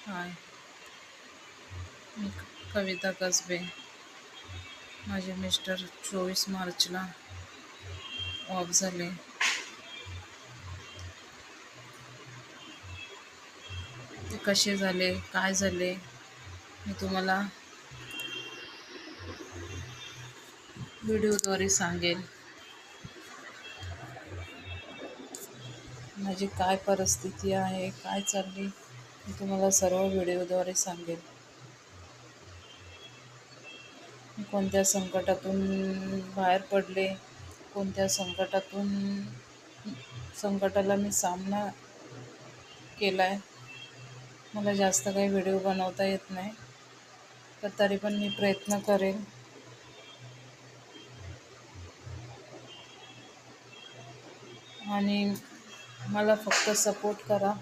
हाय, मी कविता कसबे. माझे मिस्टर 24 मार्चला ऑफ झाले. ते कसे झाले, काय झाले, मी तुम्हाला व्हिडिओद्वारे सांगेन. माझी काय परिस्थिती आहे, काय चालली, मी तुम्हाला सर्व व्हिडिओद्वारे सांगेन. मी कोणत्या संकटातून बाहेर पडले, कोणत्या संकटाला मी सामना केला आहे. मला जास्त काही व्हिडिओ बनवता येत नाही, तर तरी पण मी प्रयत्न करेन. आणि मला फक्त सपोर्ट करा.